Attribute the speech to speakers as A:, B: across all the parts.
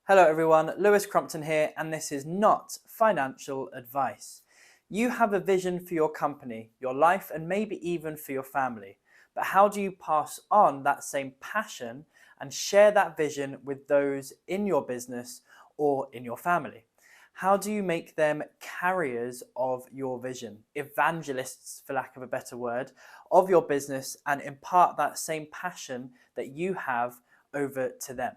A: Hello everyone, Lewis Crumpton here, and this is not financial advice. You have a vision for your company, your life, and maybe even for your family. But how do you pass on that same passion and share that vision with those in your business or in your family? How do you make them carriers of your vision, evangelists, for lack of a better word, of your business, and impart that same passion that you have over to them?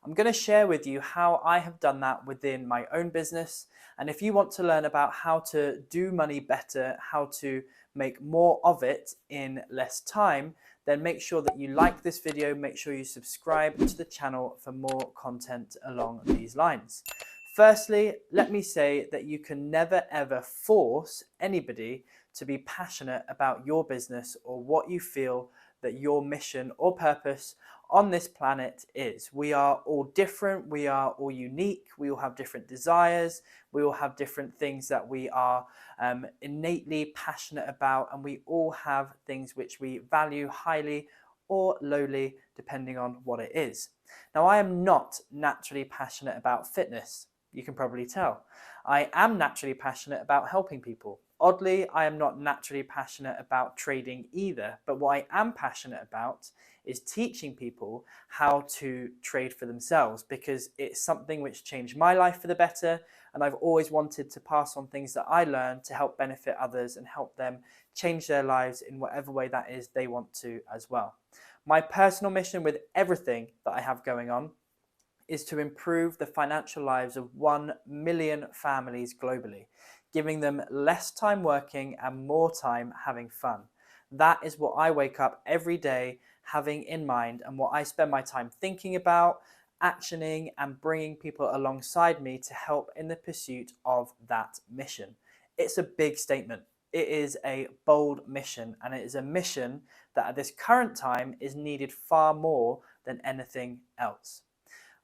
A: I'm going to share with you how I have done that within my own business. And if you want to learn about how to do money better, how to make more of it in less time, then make sure that you like this video, make sure you subscribe to the channel for more content along these lines. Firstly, let me say that you can never ever force anybody to be passionate about your business or what you feel that your mission or purpose on this planet is. We are all different, we are all unique, we all have different desires, we all have different things that we are innately passionate about, and we all have things which we value highly or lowly depending on what it is. Now, I am not naturally passionate about fitness. You can probably tell. I am naturally passionate about helping people. Oddly, I am not naturally passionate about trading either, but what I am passionate about is teaching people how to trade for themselves, because it's something which changed my life for the better, and I've always wanted to pass on things that I learned to help benefit others and help them change their lives in whatever way that is they want to as well. My personal mission with everything that I have going on is to improve the financial lives of 1 million families globally, giving them less time working and more time having fun. That is what I wake up every day having in mind, and what I spend my time thinking about, actioning, and bringing people alongside me to help in the pursuit of that mission. It's a big statement. It is a bold mission, and it is a mission that at this current time is needed far more than anything else.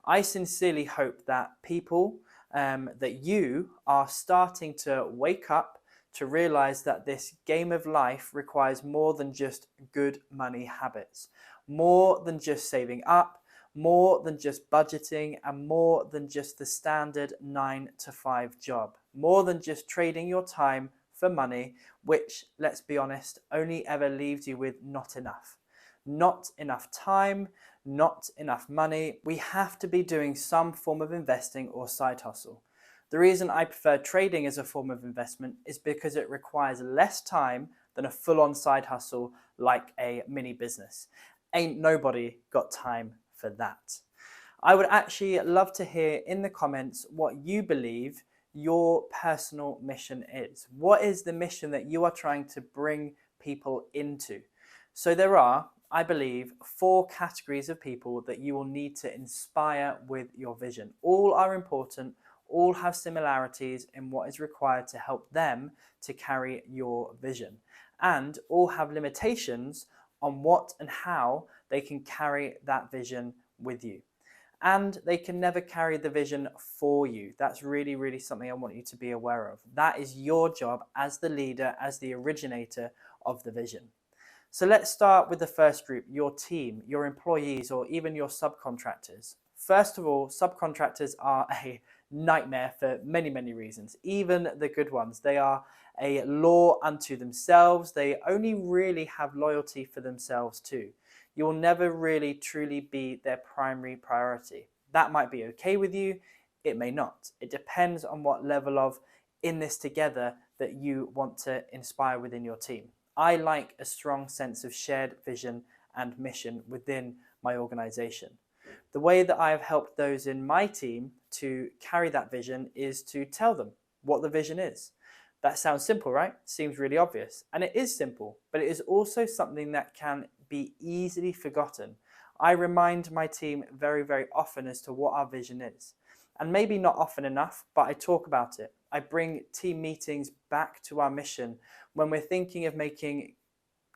A: I sincerely hope that people, that you are starting to wake up to realize that this game of life requires more than just good money habits, more than just saving up, more than just budgeting, and more than just the standard 9-to-5 job, more than just trading your time for money, which, let's be honest, only ever leaves you with not enough. Not enough time, not enough money. We have to be doing some form of investing or side hustle. The reason I prefer trading as a form of investment is because it requires less time than a full-on side hustle like a mini business. Ain't nobody got time for that. I would actually love to hear in the comments what you believe your personal mission is. What is the mission that you are trying to bring people into? So there are, I believe, 4 categories of people that you will need to inspire with your vision. All are important, all have similarities in what is required to help them to carry your vision, and all have limitations on what and how they can carry that vision with you. And they can never carry the vision for you. That's really, really something I want you to be aware of. That is your job as the leader, as the originator of the vision. So let's start with the first group, your team, your employees, or even your subcontractors. First of all, subcontractors are a nightmare for many, many reasons, even the good ones. They are a law unto themselves. They only really have loyalty for themselves too. You'll never really truly be their primary priority. That might be okay with you, it may not. It depends on what level of in this together that you want to inspire within your team. I like a strong sense of shared vision and mission within my organization. The way that I have helped those in my team to carry that vision is to tell them what the vision is. That sounds simple, right? Seems really obvious. And it is simple, but it is also something that can be easily forgotten. I remind my team very, very often as to what our vision is. And maybe not often enough, but I talk about it. I bring team meetings back to our mission when we're thinking of making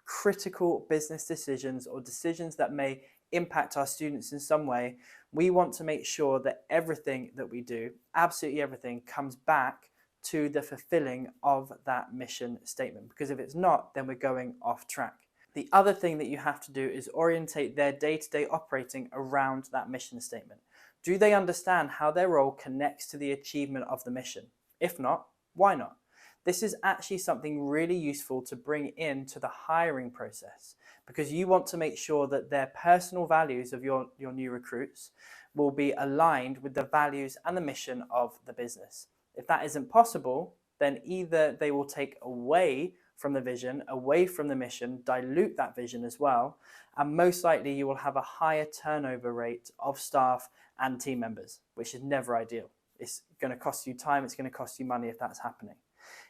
A: critical business decisions or decisions that may impact our students in some way. We want to make sure that everything that we do, absolutely everything, comes back to the fulfilling of that mission statement. Because if it's not, then we're going off track. The other thing that you have to do is orientate their day-to-day operating around that mission statement. Do they understand how their role connects to the achievement of the mission? If not, why not? This is actually something really useful to bring into the hiring process, because you want to make sure that their personal values of your new recruits will be aligned with the values and the mission of the business. If that isn't possible, then either they will take away from the vision, away from the mission, dilute that vision as well, and most likely you will have a higher turnover rate of staff and team members, which is never ideal. It's going to cost you time, it's going to cost you money if that's happening.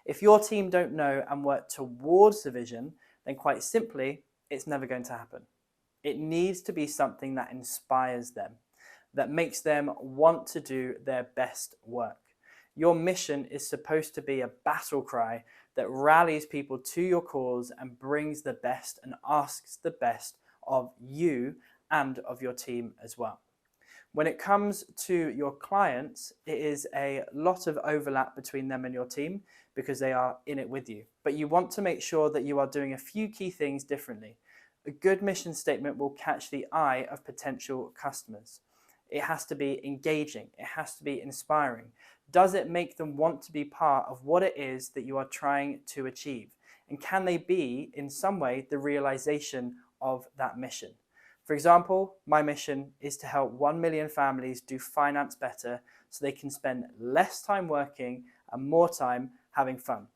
A: If your team don't know and work towards the vision, then quite simply, it's never going to happen. It needs to be something that inspires them, that makes them want to do their best work. Your mission is supposed to be a battle cry that rallies people to your cause and brings the best and asks the best of you and of your team as well. When it comes to your clients, it is a lot of overlap between them and your team because they are in it with you. But you want to make sure that you are doing a few key things differently. A good mission statement will catch the eye of potential customers. It has to be engaging. It has to be inspiring. Does it make them want to be part of what it is that you are trying to achieve? And can they be, in some way, the realization of that mission? For example, my mission is to help 1 million families do finance better so they can spend less time working and more time having fun.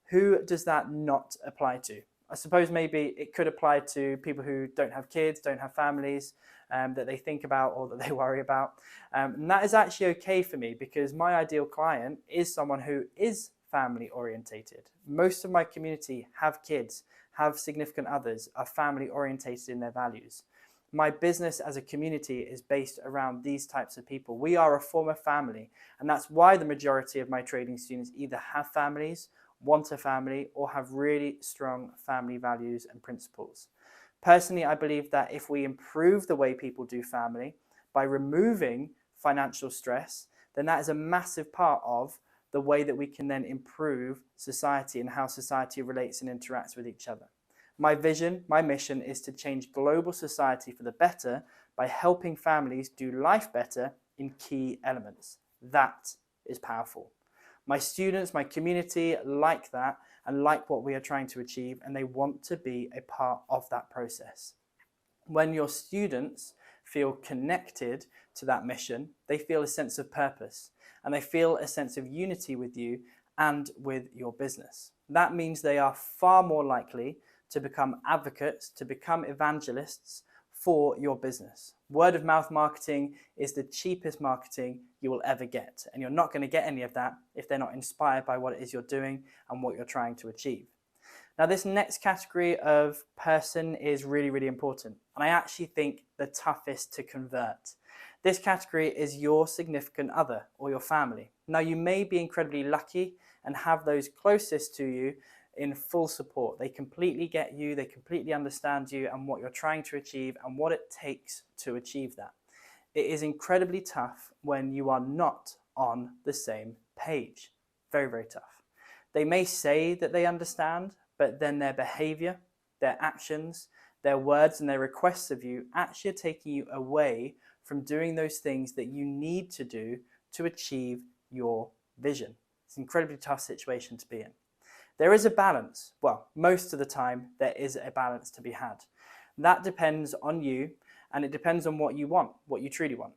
A: Who does that not apply to? I suppose maybe it could apply to people who don't have kids, don't have families that they think about or that they worry about. And that is actually okay for me because my ideal client is someone who is family orientated. Most of my community have kids, have significant others, are family orientated in their values. My business as a community is based around these types of people. We are a form of family, and that's why the majority of my trading students either have families, want a family, or have really strong family values and principles. Personally, I believe that if we improve the way people do family by removing financial stress, then that is a massive part of the way that we can then improve society and how society relates and interacts with each other. My vision, my mission is to change global society for the better by helping families do life better in key elements. That is powerful. My students, my community like that and like what we are trying to achieve, and they want to be a part of that process. When your students feel connected to that mission, they feel a sense of purpose and they feel a sense of unity with you and with your business. That means they are far more likely to become advocates, to become evangelists for your business. Word of mouth marketing is the cheapest marketing you will ever get. And you're not going to get any of that if they're not inspired by what it is you're doing and what you're trying to achieve. Now, this next category of person is really, really important. And I actually think the toughest to convert. This category is your significant other or your family. Now, you may be incredibly lucky and have those closest to you in full support. They completely get you, they completely understand you and what you're trying to achieve and what it takes to achieve that. It is incredibly tough when you are not on the same page. Very, very tough. They may say that they understand, but then their behavior, their actions, their words and their requests of you actually are taking you away from doing those things that you need to do to achieve your vision. It's an incredibly tough situation to be in. There is a balance. Well, most of the time, there is a balance to be had. That depends on you, and it depends on what you want, what you truly want.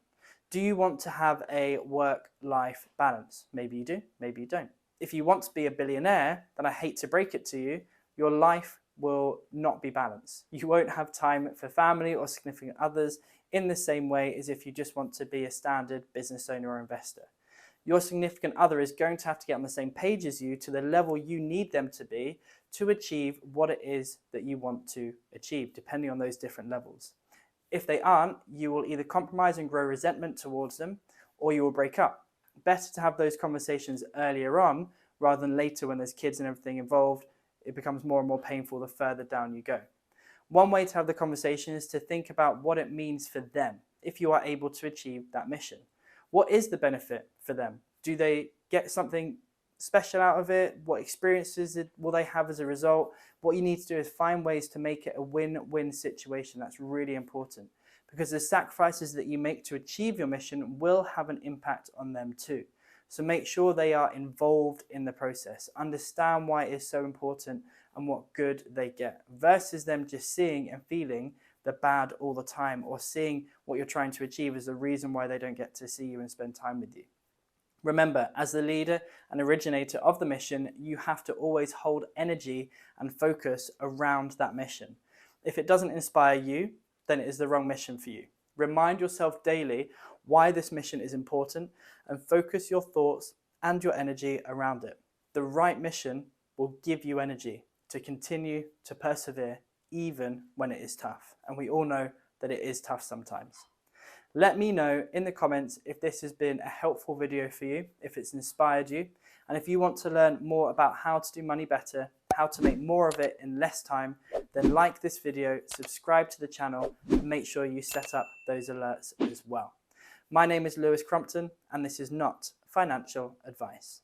A: Do you want to have a work-life balance? Maybe you do, maybe you don't. If you want to be a billionaire, then I hate to break it to you, your life will not be balanced. You won't have time for family or significant others in the same way as if you just want to be a standard business owner or investor. Your significant other is going to have to get on the same page as you to the level you need them to be to achieve what it is that you want to achieve, depending on those different levels. If they aren't, you will either compromise and grow resentment towards them, or you will break up. Better to have those conversations earlier on rather than later when there's kids and everything involved. It becomes more and more painful the further down you go. One way to have the conversation is to think about what it means for them if you are able to achieve that mission. What is the benefit for them? Do they get something special out of it? What experiences will they have as a result? What you need to do is find ways to make it a win-win situation. That's really important because the sacrifices that you make to achieve your mission will have an impact on them too. So make sure they are involved in the process, understand why it is so important and what good they get, versus them just seeing and feeling the bad all the time, or seeing what you're trying to achieve as the reason why they don't get to see you and spend time with you. Remember, as the leader and originator of the mission, you have to always hold energy and focus around that mission. If it doesn't inspire you, then it is the wrong mission for you. Remind yourself daily why this mission is important and focus your thoughts and your energy around it. The right mission will give you energy to continue to persevere even when it is tough. And we all know that it is tough sometimes. Let me know in the comments if this has been a helpful video for you, if it's inspired you, and if you want to learn more about how to do money better, how to make more of it in less time, then like this video, subscribe to the channel, and make sure you set up those alerts as well. My name is Lewis Crompton, and this is not financial advice.